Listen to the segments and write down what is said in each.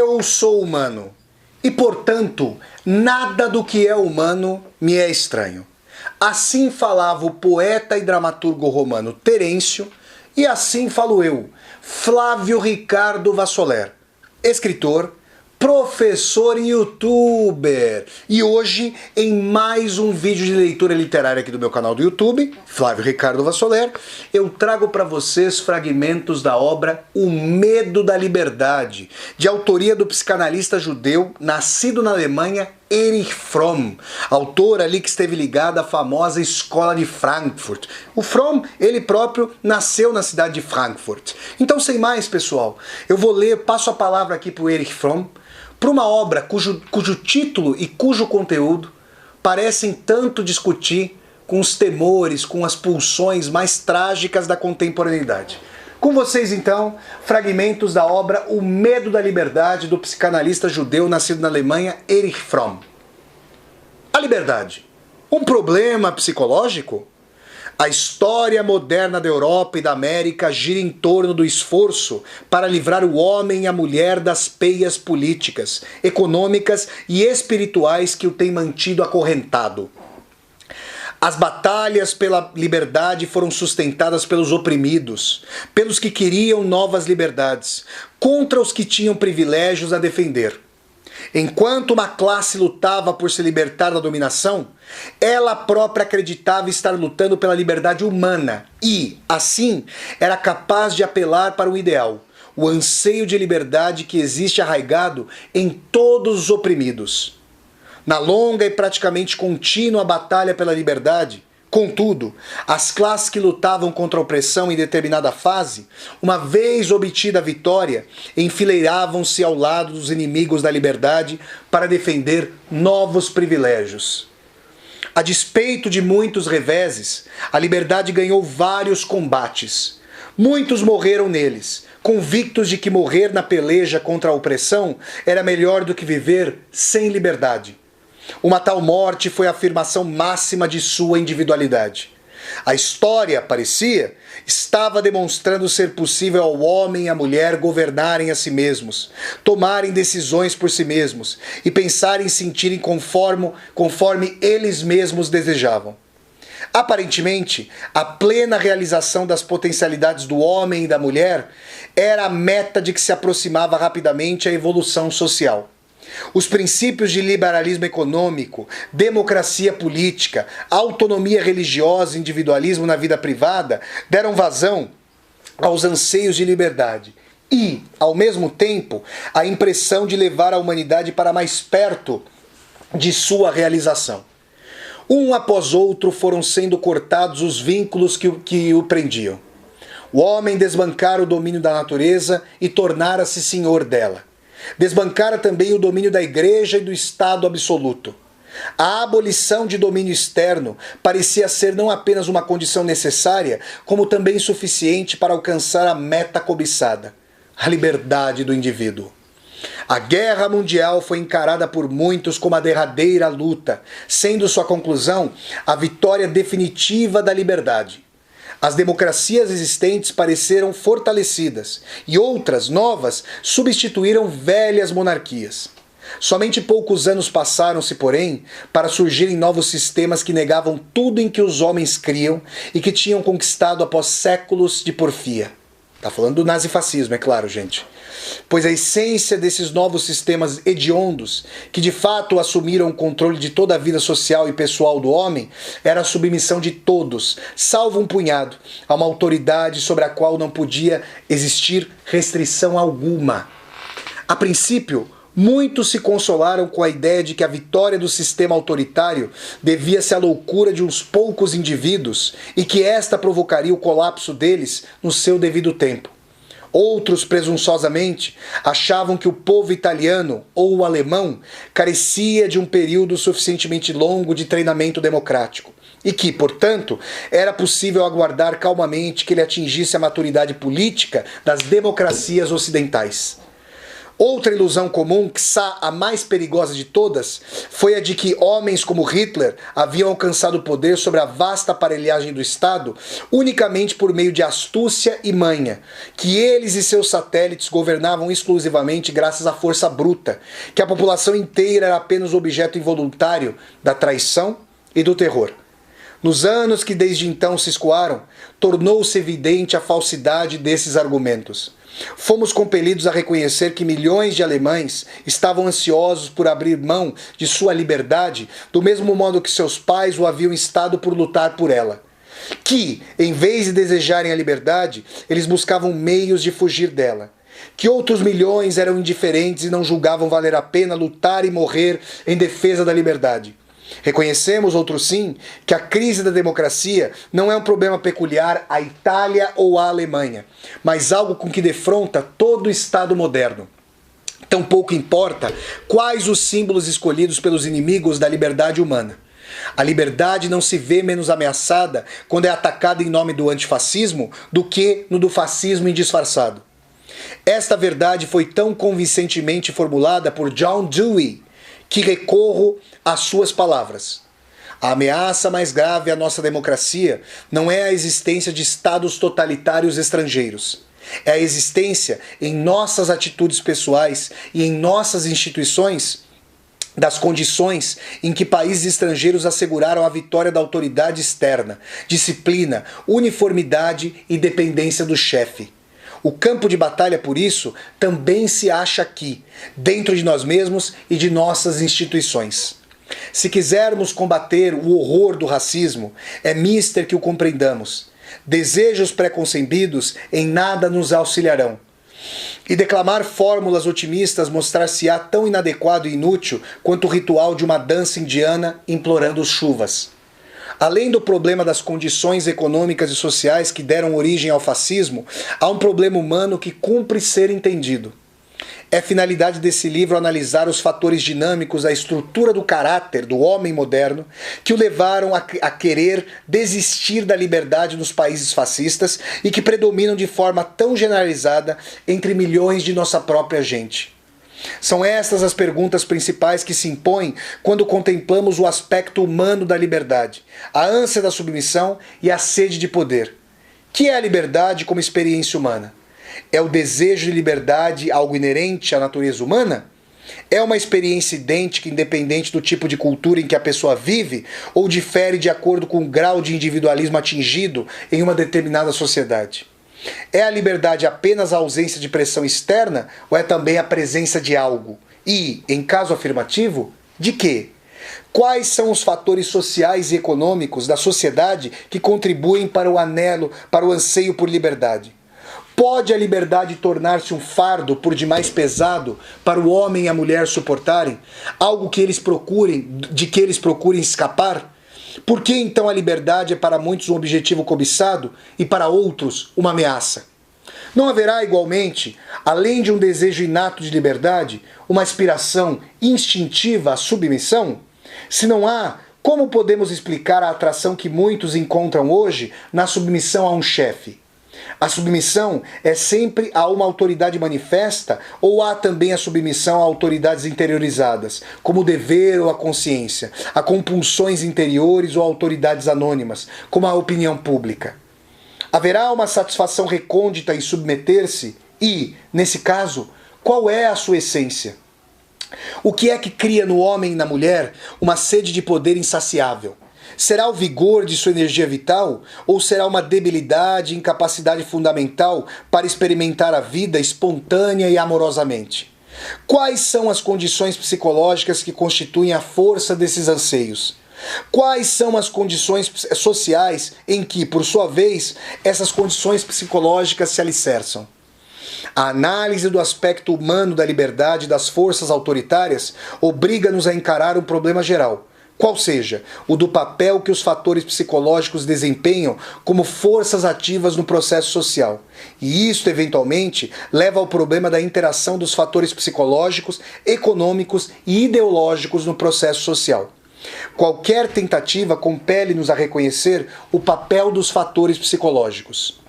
Eu sou humano e, portanto, nada do que é humano me é estranho. Assim falava o poeta e dramaturgo romano Terêncio, e assim falo eu, Flávio Ricardo Vassoler, escritor, professor e youtuber. E hoje, em mais um vídeo de leitura literária aqui do meu canal do YouTube, Flávio Ricardo Vassoler, eu trago para vocês fragmentos da obra O Medo da Liberdade, de autoria do psicanalista judeu, nascido na Alemanha, Erich Fromm, autor ali que esteve ligado à famosa escola de Frankfurt. O Fromm, ele próprio, nasceu na cidade de Frankfurt. Então, sem mais, pessoal, eu vou ler, passo a palavra aqui para o Erich Fromm, para uma obra cujo título e cujo conteúdo parecem tanto discutir com os temores, com as pulsões mais trágicas da contemporaneidade. Com vocês, então, fragmentos da obra O Medo da Liberdade, do psicanalista judeu nascido na Alemanha, Erich Fromm. A liberdade. Um problema psicológico? A história moderna da Europa e da América gira em torno do esforço para livrar o homem e a mulher das peias políticas, econômicas e espirituais que o têm mantido acorrentado. As batalhas pela liberdade foram sustentadas pelos oprimidos, pelos que queriam novas liberdades, contra os que tinham privilégios a defender. Enquanto uma classe lutava por se libertar da dominação, ela própria acreditava estar lutando pela liberdade humana e, assim, era capaz de apelar para um ideal, o anseio de liberdade que existe arraigado em todos os oprimidos. Na longa e praticamente contínua batalha pela liberdade, contudo, as classes que lutavam contra a opressão em determinada fase, uma vez obtida a vitória, enfileiravam-se ao lado dos inimigos da liberdade para defender novos privilégios. A despeito de muitos reveses, a liberdade ganhou vários combates. Muitos morreram neles, convictos de que morrer na peleja contra a opressão era melhor do que viver sem liberdade. Uma tal morte foi a afirmação máxima de sua individualidade. A história, parecia, estava demonstrando ser possível ao homem e à mulher governarem a si mesmos, tomarem decisões por si mesmos e pensarem e sentirem conforme eles mesmos desejavam. Aparentemente, a plena realização das potencialidades do homem e da mulher era a meta de que se aproximava rapidamente a evolução social. Os princípios de liberalismo econômico, democracia política, autonomia religiosa e individualismo na vida privada deram vazão aos anseios de liberdade e, ao mesmo tempo, a impressão de levar a humanidade para mais perto de sua realização. Um após outro foram sendo cortados os vínculos que o prendiam. O homem desbancara o domínio da natureza e tornara-se senhor dela. Desbancara também o domínio da igreja e do Estado absoluto. A abolição de domínio externo parecia ser não apenas uma condição necessária, como também suficiente para alcançar a meta cobiçada, a liberdade do indivíduo. A guerra mundial foi encarada por muitos como a derradeira luta, sendo sua conclusão a vitória definitiva da liberdade. As democracias existentes pareceram fortalecidas e outras, novas, substituíram velhas monarquias. Somente poucos anos passaram-se, porém, para surgirem novos sistemas que negavam tudo em que os homens criam e que tinham conquistado após séculos de porfia. Está falando do nazifascismo, é claro, gente. Pois a essência desses novos sistemas hediondos, que de fato assumiram o controle de toda a vida social e pessoal do homem, era a submissão de todos, salvo um punhado, a uma autoridade sobre a qual não podia existir restrição alguma. A princípio, muitos se consolaram com a ideia de que a vitória do sistema autoritário devia-se à loucura de uns poucos indivíduos e que esta provocaria o colapso deles no seu devido tempo. Outros, presunçosamente, achavam que o povo italiano ou o alemão carecia de um período suficientemente longo de treinamento democrático e que, portanto, era possível aguardar calmamente que ele atingisse a maturidade política das democracias ocidentais. Outra ilusão comum, quiçá a mais perigosa de todas, foi a de que homens como Hitler haviam alcançado o poder sobre a vasta aparelhagem do Estado unicamente por meio de astúcia e manha, que eles e seus satélites governavam exclusivamente graças à força bruta, que a população inteira era apenas objeto involuntário da traição e do terror. Nos anos que desde então se escoaram, tornou-se evidente a falsidade desses argumentos. Fomos compelidos a reconhecer que milhões de alemães estavam ansiosos por abrir mão de sua liberdade, do mesmo modo que seus pais o haviam estado por lutar por ela. Que, em vez de desejarem a liberdade, eles buscavam meios de fugir dela. Que outros milhões eram indiferentes e não julgavam valer a pena lutar e morrer em defesa da liberdade. Reconhecemos, outro sim, que a crise da democracia não é um problema peculiar à Itália ou à Alemanha, mas algo com que defronta todo o Estado moderno. Tampouco importa quais os símbolos escolhidos pelos inimigos da liberdade humana. A liberdade não se vê menos ameaçada quando é atacada em nome do antifascismo do que no do fascismo indisfarçado. Esta verdade foi tão convincentemente formulada por John Dewey que recorro às suas palavras. A ameaça mais grave à nossa democracia não é a existência de estados totalitários estrangeiros. É a existência em nossas atitudes pessoais e em nossas instituições das condições em que países estrangeiros asseguraram a vitória da autoridade externa, disciplina, uniformidade e dependência do chefe. O campo de batalha, por isso, também se acha aqui, dentro de nós mesmos e de nossas instituições. Se quisermos combater o horror do racismo, é mister que o compreendamos. Desejos preconcebidos em nada nos auxiliarão. E declamar fórmulas otimistas mostrar-se-á tão inadequado e inútil quanto o ritual de uma dança indiana implorando chuvas. Além do problema das condições econômicas e sociais que deram origem ao fascismo, há um problema humano que cumpre ser entendido. É finalidade desse livro analisar os fatores dinâmicos da estrutura do caráter do homem moderno que o levaram a querer desistir da liberdade nos países fascistas e que predominam de forma tão generalizada entre milhões de nossa própria gente. São estas as perguntas principais que se impõem quando contemplamos o aspecto humano da liberdade, a ânsia da submissão e a sede de poder. Que é a liberdade como experiência humana? É o desejo de liberdade algo inerente à natureza humana? É uma experiência idêntica, independente do tipo de cultura em que a pessoa vive, ou difere de acordo com o grau de individualismo atingido em uma determinada sociedade? É a liberdade apenas a ausência de pressão externa ou é também a presença de algo? E, em caso afirmativo, de quê? Quais são os fatores sociais e econômicos da sociedade que contribuem para o anelo, para o anseio por liberdade? Pode a liberdade tornar-se um fardo por demais pesado para o homem e a mulher suportarem? Algo que de que eles procurem escapar? Por que então a liberdade é para muitos um objetivo cobiçado e para outros uma ameaça? Não haverá igualmente, além de um desejo inato de liberdade, uma aspiração instintiva à submissão? Se não há, como podemos explicar a atração que muitos encontram hoje na submissão a um chefe? A submissão é sempre a uma autoridade manifesta ou há também a submissão a autoridades interiorizadas, como o dever ou a consciência, a compulsões interiores ou a autoridades anônimas, como a opinião pública? Haverá uma satisfação recôndita em submeter-se e, nesse caso, qual é a sua essência? O que é que cria no homem e na mulher uma sede de poder insaciável? Será o vigor de sua energia vital? Ou será uma debilidade e incapacidade fundamental para experimentar a vida espontânea e amorosamente? Quais são as condições psicológicas que constituem a força desses anseios? Quais são as condições sociais em que, por sua vez, essas condições psicológicas se alicerçam? A análise do aspecto humano da liberdade e das forças autoritárias obriga-nos a encarar um problema geral, qual seja, o do papel que os fatores psicológicos desempenham como forças ativas no processo social. E isto, eventualmente, leva ao problema da interação dos fatores psicológicos, econômicos e ideológicos no processo social. Qualquer tentativa compele-nos a reconhecer o papel dos fatores psicológicos.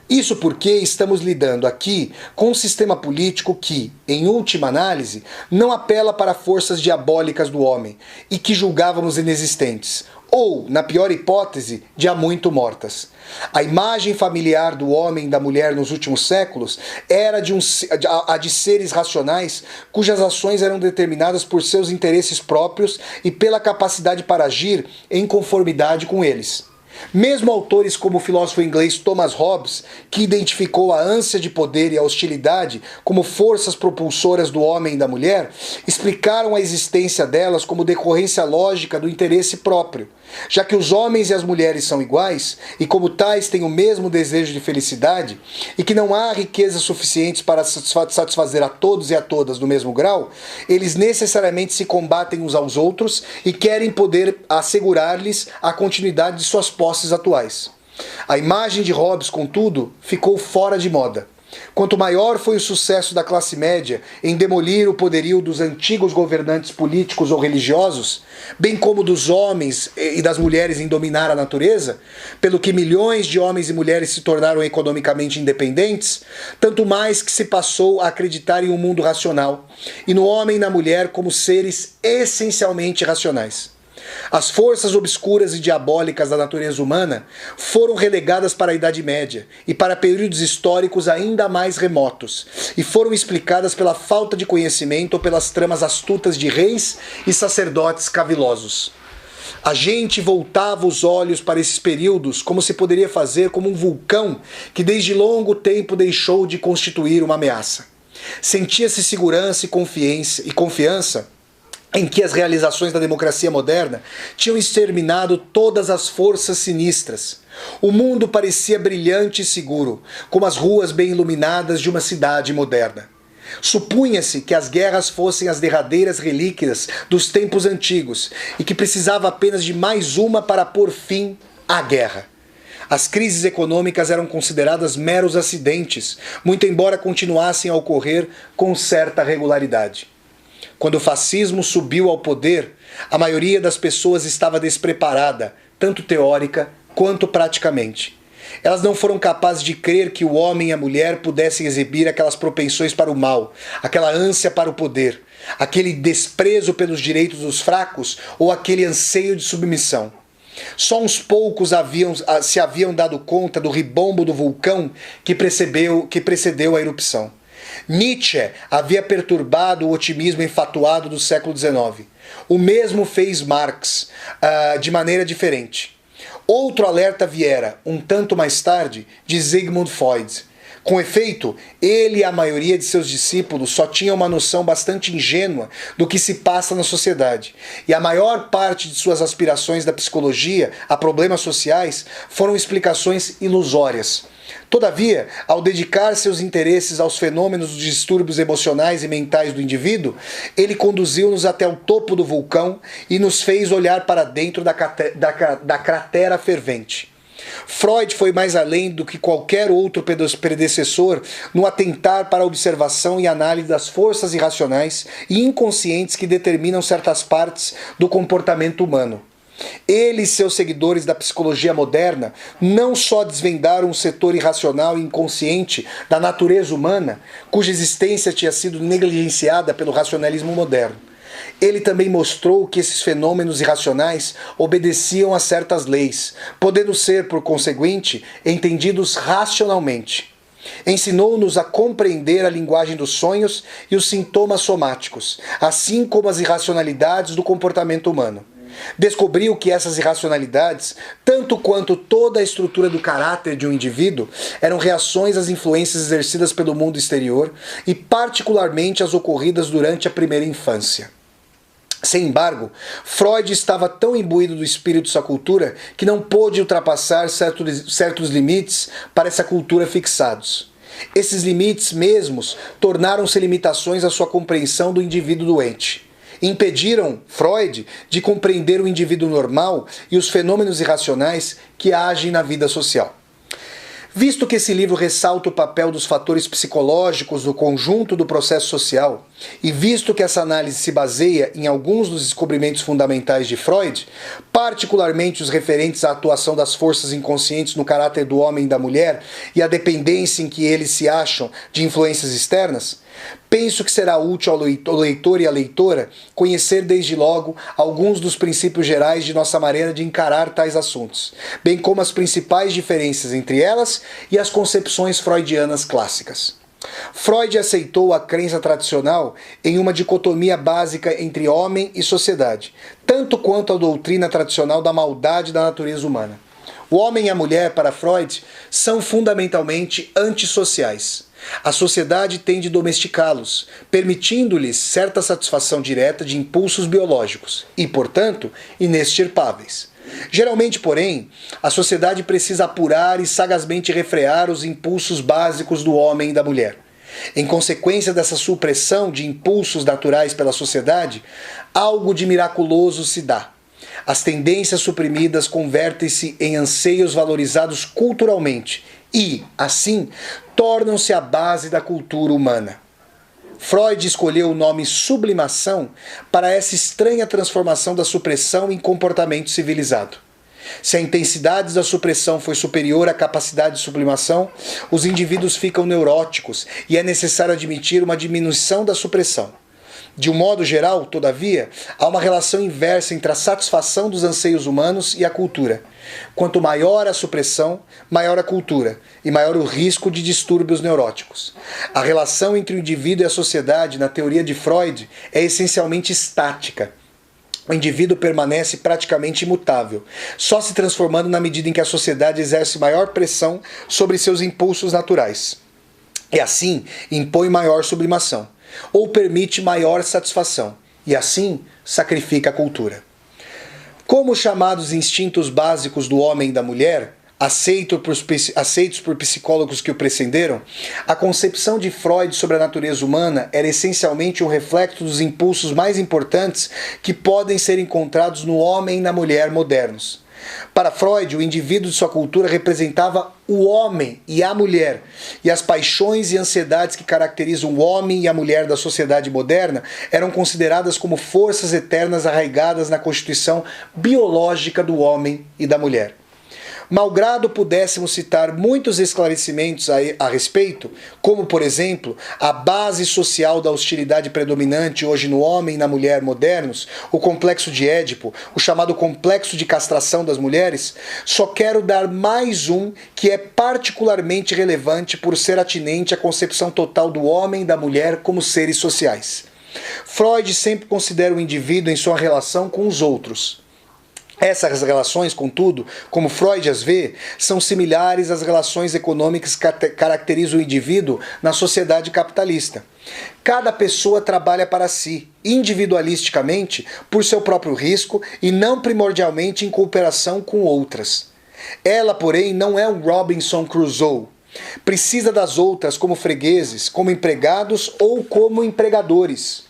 Isso porque estamos lidando aqui com um sistema político que, em última análise, não apela para forças diabólicas do homem e que julgávamos inexistentes, ou, na pior hipótese, de há muito mortas. A imagem familiar do homem e da mulher nos últimos séculos era a de seres racionais cujas ações eram determinadas por seus interesses próprios e pela capacidade para agir em conformidade com eles. Mesmo autores como o filósofo inglês Thomas Hobbes, que identificou a ânsia de poder e a hostilidade como forças propulsoras do homem e da mulher, explicaram a existência delas como decorrência lógica do interesse próprio. Já que os homens e as mulheres são iguais, e como tais têm o mesmo desejo de felicidade, e que não há riquezas suficientes para satisfazer a todos e a todas no mesmo grau, eles necessariamente se combatem uns aos outros e querem poder assegurar-lhes a continuidade de suas posses atuais. A imagem de Hobbes, contudo, ficou fora de moda. Quanto maior foi o sucesso da classe média em demolir o poderio dos antigos governantes políticos ou religiosos, bem como dos homens e das mulheres em dominar a natureza, pelo que milhões de homens e mulheres se tornaram economicamente independentes, tanto mais que se passou a acreditar em um mundo racional, e no homem e na mulher como seres essencialmente racionais. As forças obscuras e diabólicas da natureza humana foram relegadas para a Idade Média e para períodos históricos ainda mais remotos, e foram explicadas pela falta de conhecimento ou pelas tramas astutas de reis e sacerdotes cavilosos. A gente voltava os olhos para esses períodos como se poderia fazer como um vulcão que desde longo tempo deixou de constituir uma ameaça. Sentia-se segurança e confiança em que as realizações da democracia moderna tinham exterminado todas as forças sinistras. O mundo parecia brilhante e seguro, como as ruas bem iluminadas de uma cidade moderna. Supunha-se que as guerras fossem as derradeiras relíquias dos tempos antigos e que precisava apenas de mais uma para pôr fim à guerra. As crises econômicas eram consideradas meros acidentes, muito embora continuassem a ocorrer com certa regularidade. Quando o fascismo subiu ao poder, a maioria das pessoas estava despreparada, tanto teórica quanto praticamente. Elas não foram capazes de crer que o homem e a mulher pudessem exibir aquelas propensões para o mal, aquela ânsia para o poder, aquele desprezo pelos direitos dos fracos ou aquele anseio de submissão. Só uns poucos se haviam dado conta do ribombo do vulcão que precedeu a erupção. Nietzsche havia perturbado o otimismo enfatuado do século XIX. O mesmo fez Marx, de maneira diferente. Outro alerta viera, um tanto mais tarde, de Sigmund Freud. Com efeito, ele e a maioria de seus discípulos só tinham uma noção bastante ingênua do que se passa na sociedade, e a maior parte de suas aspirações da psicologia a problemas sociais foram explicações ilusórias. Todavia, ao dedicar seus interesses aos fenômenos dos distúrbios emocionais e mentais do indivíduo, ele conduziu-nos até o topo do vulcão e nos fez olhar para dentro da cratera fervente. Freud foi mais além do que qualquer outro predecessor no atentar para a observação e análise das forças irracionais e inconscientes que determinam certas partes do comportamento humano. Ele e seus seguidores da psicologia moderna não só desvendaram um setor irracional e inconsciente da natureza humana, cuja existência tinha sido negligenciada pelo racionalismo moderno. Ele também mostrou que esses fenômenos irracionais obedeciam a certas leis, podendo ser, por conseguinte, entendidos racionalmente. Ensinou-nos a compreender a linguagem dos sonhos e os sintomas somáticos, assim como as irracionalidades do comportamento humano. Descobriu que essas irracionalidades, tanto quanto toda a estrutura do caráter de um indivíduo, eram reações às influências exercidas pelo mundo exterior e particularmente as ocorridas durante a primeira infância. Sem embargo, Freud estava tão imbuído do espírito de sua cultura que não pôde ultrapassar certos limites para essa cultura fixados. Esses limites mesmos tornaram-se limitações à sua compreensão do indivíduo doente. Impediram Freud de compreender o indivíduo normal e os fenômenos irracionais que agem na vida social. Visto que esse livro ressalta o papel dos fatores psicológicos no conjunto do processo social, e visto que essa análise se baseia em alguns dos descobrimentos fundamentais de Freud, particularmente os referentes à atuação das forças inconscientes no caráter do homem e da mulher e a dependência em que eles se acham de influências externas, penso que será útil ao leitor e à leitora conhecer desde logo alguns dos princípios gerais de nossa maneira de encarar tais assuntos, bem como as principais diferenças entre elas e as concepções freudianas clássicas. Freud aceitou a crença tradicional em uma dicotomia básica entre homem e sociedade, tanto quanto a doutrina tradicional da maldade da natureza humana. O homem e a mulher, para Freud, são fundamentalmente antissociais. A sociedade tem de domesticá-los, permitindo-lhes certa satisfação direta de impulsos biológicos e, portanto, inextirpáveis. Geralmente, porém, a sociedade precisa apurar e sagazmente refrear os impulsos básicos do homem e da mulher. Em consequência dessa supressão de impulsos naturais pela sociedade, algo de miraculoso se dá. As tendências suprimidas convertem-se em anseios valorizados culturalmente e, assim, tornam-se a base da cultura humana. Freud escolheu o nome sublimação para essa estranha transformação da supressão em comportamento civilizado. Se a intensidade da supressão foi superior à capacidade de sublimação, os indivíduos ficam neuróticos e é necessário admitir uma diminuição da supressão. De um modo geral, todavia, há uma relação inversa entre a satisfação dos anseios humanos e a cultura. Quanto maior a supressão, maior a cultura, e maior o risco de distúrbios neuróticos. A relação entre o indivíduo e a sociedade, na teoria de Freud, é essencialmente estática. O indivíduo permanece praticamente imutável, só se transformando na medida em que a sociedade exerce maior pressão sobre seus impulsos naturais. E assim, impõe maior sublimação, ou permite maior satisfação, e assim sacrifica a cultura. Como os chamados instintos básicos do homem e da mulher, aceitos por psicólogos que o precederam, a concepção de Freud sobre a natureza humana era essencialmente um reflexo dos impulsos mais importantes que podem ser encontrados no homem e na mulher modernos. Para Freud, o indivíduo de sua cultura representava o homem e a mulher, e as paixões e ansiedades que caracterizam o homem e a mulher da sociedade moderna eram consideradas como forças eternas arraigadas na constituição biológica do homem e da mulher. Malgrado pudéssemos citar muitos esclarecimentos a respeito, como, por exemplo, a base social da hostilidade predominante hoje no homem e na mulher modernos, o complexo de Édipo, o chamado complexo de castração das mulheres, só quero dar mais um que é particularmente relevante por ser atinente à concepção total do homem e da mulher como seres sociais. Freud sempre considera o indivíduo em sua relação com os outros. Essas relações, contudo, como Freud as vê, são similares às relações econômicas que caracterizam o indivíduo na sociedade capitalista. Cada pessoa trabalha para si, individualisticamente, por seu próprio risco e não primordialmente em cooperação com outras. Ela, porém, não é um Robinson Crusoe. Precisa das outras como fregueses, como empregados ou como empregadores.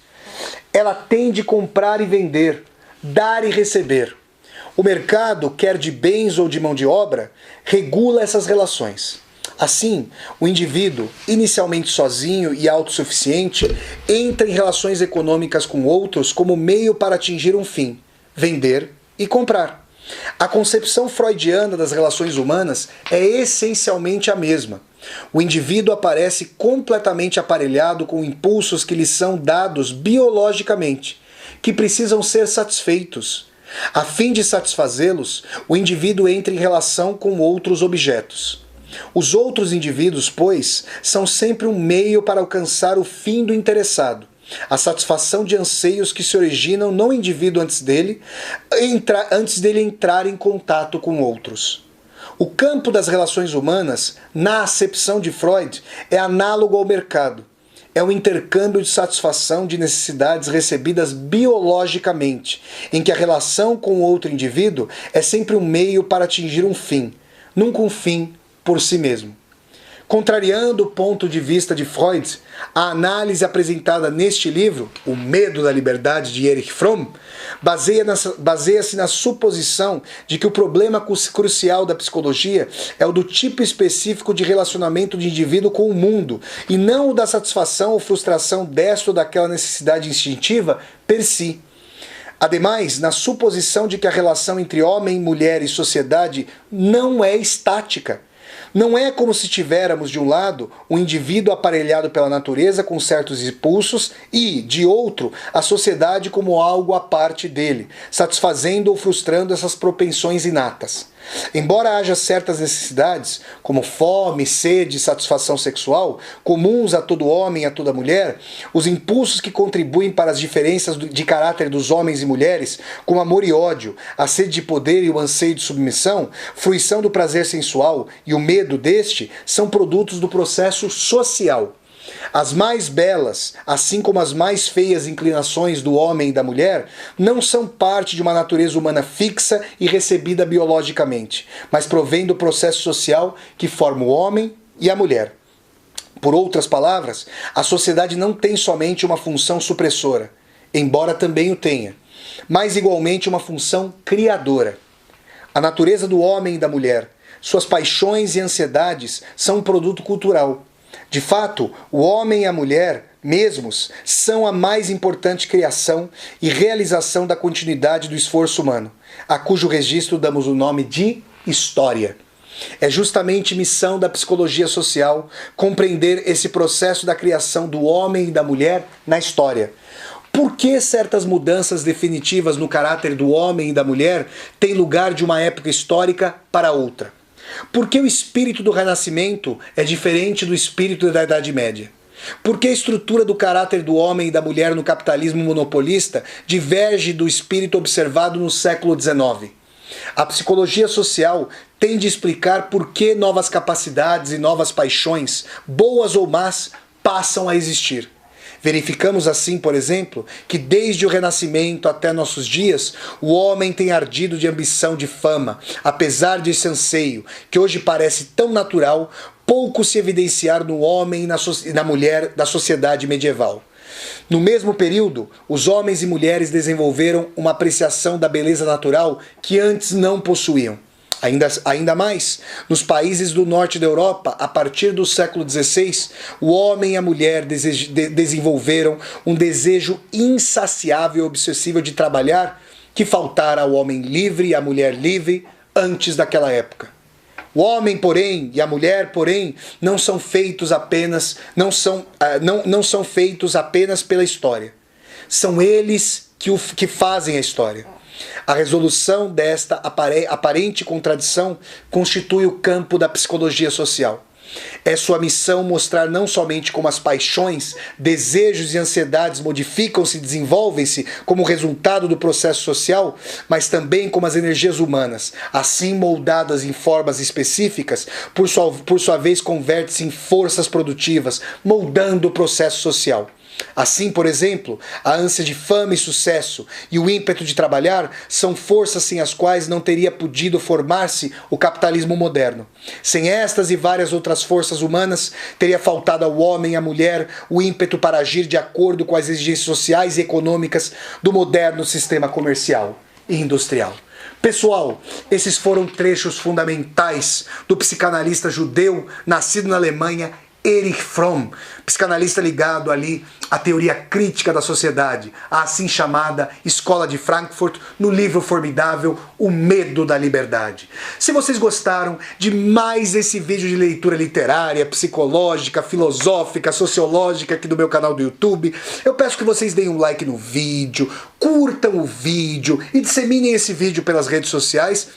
Ela tem de comprar e vender, dar e receber. O mercado, quer de bens ou de mão de obra, regula essas relações. Assim, o indivíduo, inicialmente sozinho e autossuficiente, entra em relações econômicas com outros como meio para atingir um fim, vender e comprar. A concepção freudiana das relações humanas é essencialmente a mesma. O indivíduo aparece completamente aparelhado com impulsos que lhe são dados biologicamente, que precisam ser satisfeitos. A fim de satisfazê-los, o indivíduo entra em relação com outros objetos. Os outros indivíduos, pois, são sempre um meio para alcançar o fim do interessado, a satisfação de anseios que se originam no indivíduo antes dele entrar em contato com outros. O campo das relações humanas, na acepção de Freud, é análogo ao mercado. É um intercâmbio de satisfação de necessidades recebidas biologicamente, em que a relação com outro indivíduo é sempre um meio para atingir um fim, nunca um fim por si mesmo. Contrariando o ponto de vista de Freud, a análise apresentada neste livro, O Medo da Liberdade, de Erich Fromm, baseia-se na suposição de que o problema crucial da psicologia é o do tipo específico de relacionamento de indivíduo com o mundo, e não o da satisfação ou frustração desta ou daquela necessidade instintiva per si. Ademais, na suposição de que a relação entre homem, mulher e sociedade não é estática. Não é como se tivéssemos, de um lado, um indivíduo aparelhado pela natureza com certos impulsos e, de outro, a sociedade como algo à parte dele, satisfazendo ou frustrando essas propensões inatas. Embora haja certas necessidades, como fome, sede e satisfação sexual, comuns a todo homem e a toda mulher, os impulsos que contribuem para as diferenças de caráter dos homens e mulheres, como amor e ódio, a sede de poder e o anseio de submissão, fruição do prazer sensual e o medo deste, são produtos do processo social. As mais belas, assim como as mais feias inclinações do homem e da mulher, não são parte de uma natureza humana fixa e recebida biologicamente, mas provém do processo social que forma o homem e a mulher. Por outras palavras, a sociedade não tem somente uma função supressora, embora também o tenha, mas igualmente uma função criadora. A natureza do homem e da mulher, suas paixões e ansiedades são um produto cultural. De fato, o homem e a mulher, mesmos, são a mais importante criação e realização da continuidade do esforço humano, a cujo registro damos o nome de história. É justamente missão da psicologia social compreender esse processo da criação do homem e da mulher na história. Por que certas mudanças definitivas no caráter do homem e da mulher têm lugar de uma época histórica para outra? Por que o espírito do Renascimento é diferente do espírito da Idade Média? Por que a estrutura do caráter do homem e da mulher no capitalismo monopolista diverge do espírito observado no século XIX? A psicologia social tem de explicar por que novas capacidades e novas paixões, boas ou más, passam a existir. Verificamos assim, por exemplo, que desde o Renascimento até nossos dias, o homem tem ardido de ambição de fama, apesar desse anseio, que hoje parece tão natural, pouco se evidenciar no homem e na mulher da sociedade medieval. No mesmo período, os homens e mulheres desenvolveram uma apreciação da beleza natural que antes não possuíam. Ainda mais, nos países do norte da Europa, a partir do século XVI, o homem e a mulher desenvolveram um desejo insaciável e obsessivo de trabalhar que faltara ao homem livre e à mulher livre antes daquela época. O homem, porém, e a mulher, porém, não são feitos apenas pela história. São eles que fazem a história. A resolução desta aparente contradição constitui o campo da psicologia social. É sua missão mostrar não somente como as paixões, desejos e ansiedades modificam-se e desenvolvem-se como resultado do processo social, mas também como as energias humanas, assim moldadas em formas específicas, por sua vez converte-se em forças produtivas, moldando o processo social. Assim, por exemplo, a ânsia de fama e sucesso e o ímpeto de trabalhar são forças sem as quais não teria podido formar-se o capitalismo moderno. Sem estas e várias outras forças humanas, teria faltado ao homem e à mulher o ímpeto para agir de acordo com as exigências sociais e econômicas do moderno sistema comercial e industrial. Pessoal, esses foram trechos fundamentais do psicanalista judeu nascido na Alemanha, Erich Fromm, psicanalista ligado ali à teoria crítica da sociedade, a assim chamada Escola de Frankfurt, no livro formidável O Medo da Liberdade. Se vocês gostaram de mais esse vídeo de leitura literária, psicológica, filosófica, sociológica aqui do meu canal do YouTube, eu peço que vocês deem um like no vídeo, curtam o vídeo e disseminem esse vídeo pelas redes sociais,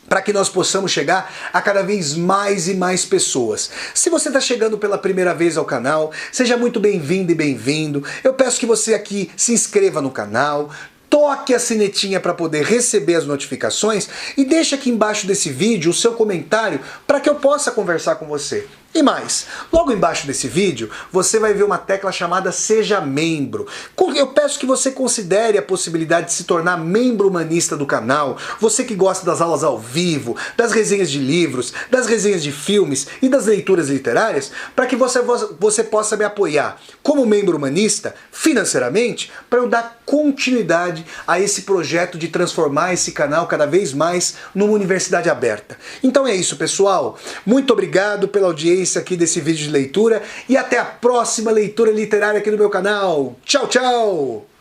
para que nós possamos chegar a cada vez mais e mais pessoas. Se você está chegando pela primeira vez ao canal, seja muito bem-vindo e bem-vindo. Eu peço que você aqui se inscreva no canal, toque a sinetinha para poder receber as notificações e deixe aqui embaixo desse vídeo o seu comentário para que eu possa conversar com você. E mais, logo embaixo desse vídeo, você vai ver uma tecla chamada Seja Membro. Eu peço que você considere a possibilidade de se tornar membro humanista do canal, você que gosta das aulas ao vivo, das resenhas de livros, das resenhas de filmes e das leituras literárias, para que você possa me apoiar como membro humanista, financeiramente, para eu dar continuidade a esse projeto de transformar esse canal cada vez mais numa universidade aberta. Então é isso, pessoal. Muito obrigado pela audiência aqui desse vídeo de leitura e até a próxima leitura literária aqui no meu canal. Tchau, tchau!